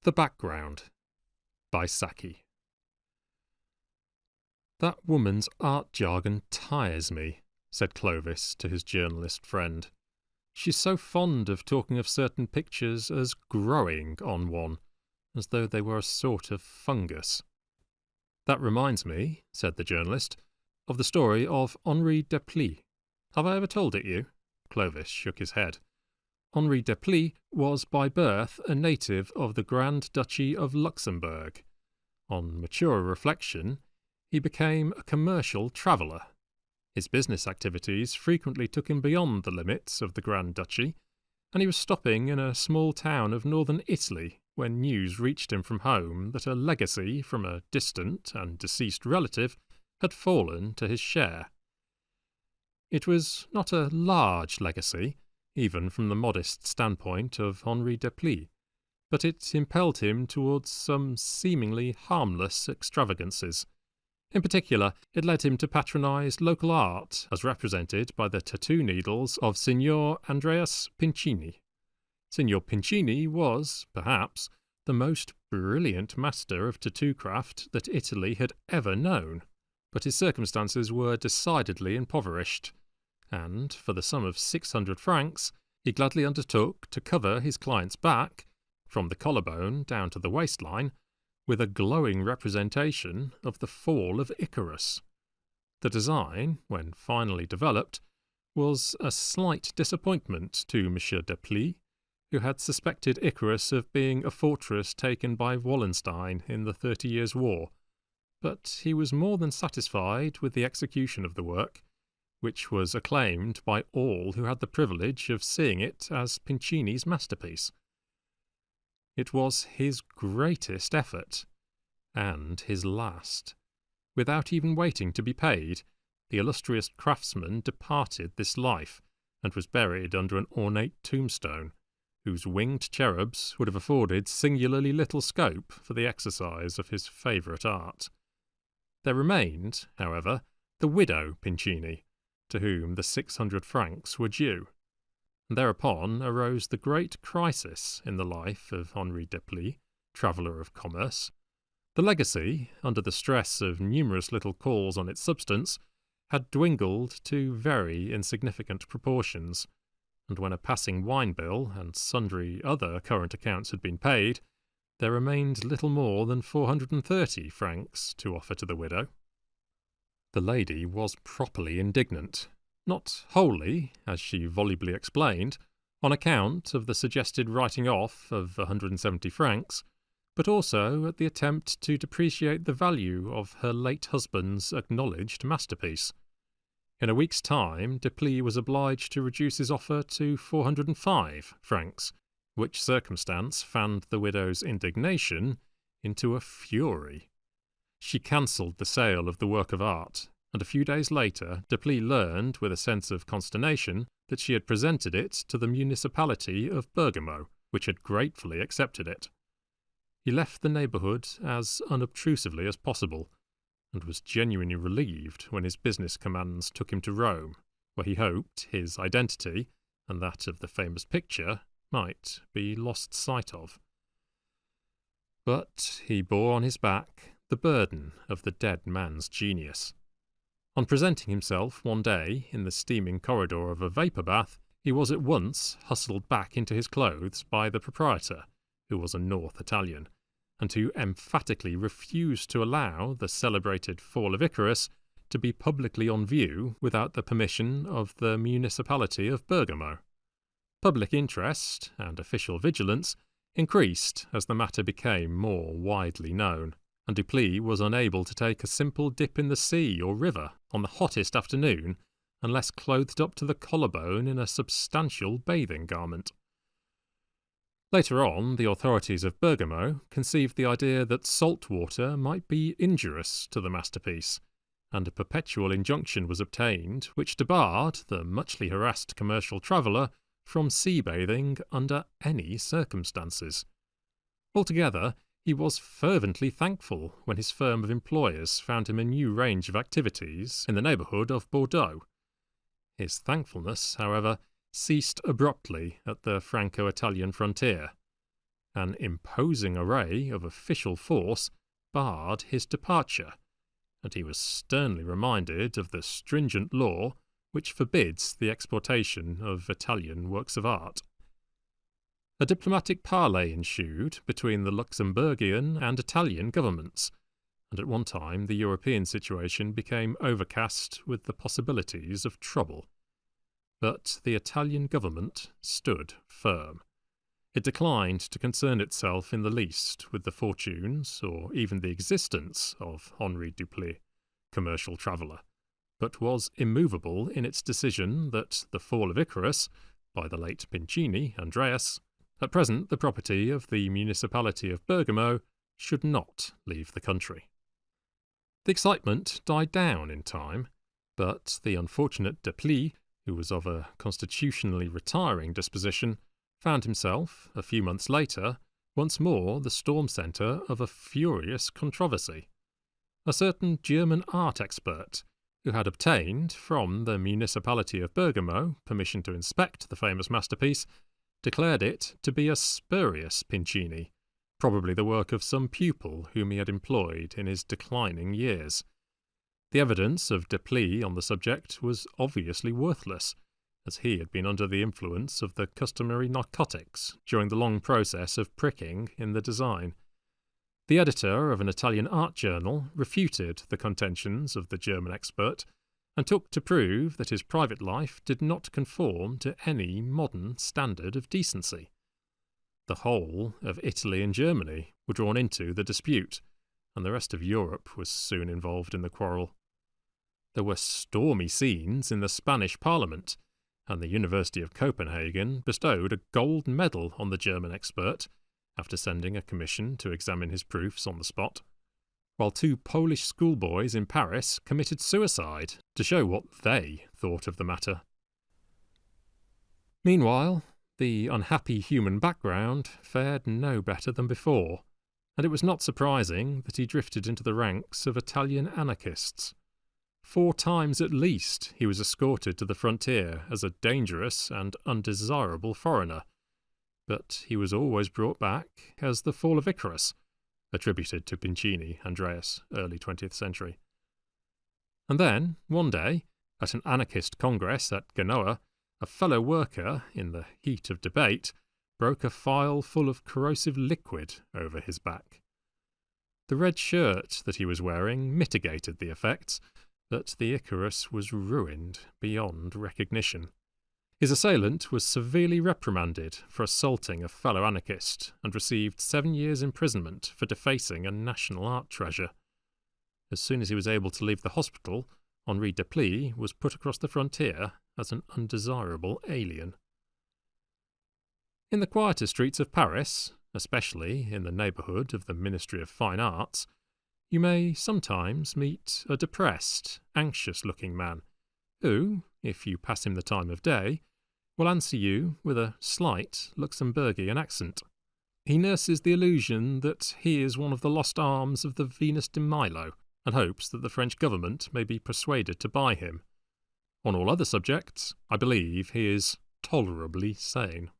The Background by Saki. "That woman's art jargon tires me," said Clovis to his journalist friend. "She's so fond of talking of certain pictures as growing on one, as though they were a sort of fungus." "That reminds me," said the journalist, "of the story of Henri Deplis. Have I ever told it you?" Clovis shook his head. Henri Deplis was by birth a native of the Grand Duchy of Luxembourg. On mature reflection, he became a commercial traveller. His business activities frequently took him beyond the limits of the Grand Duchy, and he was stopping in a small town of northern Italy when news reached him from home that a legacy from a distant and deceased relative had fallen to his share. It was not a large legacy, even from the modest standpoint of Henri Deplis, but it impelled him towards some seemingly harmless extravagances. In particular, it led him to patronise local art as represented by the tattoo needles of Signor Andreas Pincini. Signor Pincini was, perhaps, the most brilliant master of tattoo craft that Italy had ever known, but his circumstances were decidedly impoverished, and, for the sum of 600 francs, he gladly undertook to cover his client's back, from the collarbone down to the waistline, with a glowing representation of the fall of Icarus. The design, when finally developed, was a slight disappointment to Monsieur Deplis, who had suspected Icarus of being a fortress taken by Wallenstein in the 30 Years' War, but he was more than satisfied with the execution of the work, which was acclaimed by all who had the privilege of seeing it as Pincini's masterpiece. It was his greatest effort, and his last. Without even waiting to be paid, the illustrious craftsman departed this life, and was buried under an ornate tombstone, whose winged cherubs would have afforded singularly little scope for the exercise of his favourite art. There remained, however, the widow Pincini, to whom the 600 francs were due. And thereupon arose the great crisis in the life of Henri Deplis, traveller of commerce. The legacy, under the stress of numerous little calls on its substance, had dwindled to very insignificant proportions, and when a passing wine bill and sundry other current accounts had been paid, there remained little more than 430 francs to offer to the widow. The lady was properly indignant, not wholly, as she volubly explained, on account of the suggested writing off of 170 francs, but also at the attempt to depreciate the value of her late husband's acknowledged masterpiece. In a week's time, Deplis was obliged to reduce his offer to 405 francs, which circumstance fanned the widow's indignation into a fury. She cancelled the sale of the work of art, and a few days later Deplis learned with a sense of consternation that she had presented it to the municipality of Bergamo, which had gratefully accepted it. He left the neighbourhood as unobtrusively as possible, and was genuinely relieved when his business commands took him to Rome, where he hoped his identity, and that of the famous picture, might be lost sight of. But he bore on his back the burden of the dead man's genius. On presenting himself one day in the steaming corridor of a vapour bath, he was at once hustled back into his clothes by the proprietor, who was a North Italian, and who emphatically refused to allow the celebrated Fall of Icarus to be publicly on view without the permission of the municipality of Bergamo. Public interest and official vigilance increased as the matter became more widely known, and Deplis was unable to take a simple dip in the sea or river on the hottest afternoon unless clothed up to the collarbone in a substantial bathing garment. Later on, the authorities of Bergamo conceived the idea that salt water might be injurious to the masterpiece, and a perpetual injunction was obtained which debarred the muchly harassed commercial traveller from sea-bathing under any circumstances. Altogether, he was fervently thankful when his firm of employers found him a new range of activities in the neighbourhood of Bordeaux. His thankfulness, however, ceased abruptly at the Franco-Italian frontier. an imposing array of official force barred his departure, and he was sternly reminded of the stringent law which forbids the exportation of Italian works of art. A diplomatic parley ensued between the Luxembourgian and Italian governments, and at one time the European situation became overcast with the possibilities of trouble. But the Italian government stood firm. It declined to concern itself in the least with the fortunes or even the existence of Henri Dupleix, commercial traveller, but was immovable in its decision that the Fall of Icarus, by the late Pincini Andreas, at present the property of the municipality of Bergamo, should not leave the country. The excitement died down in time, but the unfortunate Dupleix, who was of a constitutionally retiring disposition, found himself, a few months later, once more the storm centre of a furious controversy. A certain German art expert, who had obtained from the municipality of Bergamo permission to inspect the famous masterpiece, declared it to be a spurious Pincini, probably the work of some pupil whom he had employed in his declining years. The evidence of Dupleix on the subject was obviously worthless, as he had been under the influence of the customary narcotics during the long process of pricking in the design. The editor of an Italian art journal refuted the contentions of the German expert, and took to prove that his private life did not conform to any modern standard of decency. The whole of Italy and Germany were drawn into the dispute, and the rest of Europe was soon involved in the quarrel. There were stormy scenes in the Spanish Parliament, and the University of Copenhagen bestowed a gold medal on the German expert, after sending a commission to examine his proofs on the spot, while 2 Polish schoolboys in Paris committed suicide to show what they thought of the matter. Meanwhile, the unhappy human background fared no better than before, and it was not surprising that he drifted into the ranks of Italian anarchists. 4 times at least he was escorted to the frontier as a dangerous and undesirable foreigner, but he was always brought back as the Fall of Icarus, attributed to Pincini Andreas, early 20th century. And then, one day, at an anarchist congress at Genoa, a fellow worker, in the heat of debate, broke a phial full of corrosive liquid over his back. The red shirt that he was wearing mitigated the effects, but the Icarus was ruined beyond recognition. His assailant was severely reprimanded for assaulting a fellow anarchist and received 7 years' imprisonment for defacing a national art treasure. As soon as he was able to leave the hospital, Henri Dupleix was put across the frontier as an undesirable alien. In the quieter streets of Paris, especially in the neighbourhood of the Ministry of Fine Arts, you may sometimes meet a depressed, anxious-looking man, who, if you pass him the time of day, will answer you with a slight Luxembourgian accent. He nurses the illusion that he is one of the lost arms of the Venus de Milo, and hopes that the French government may be persuaded to buy him. On all other subjects, I believe he is tolerably sane.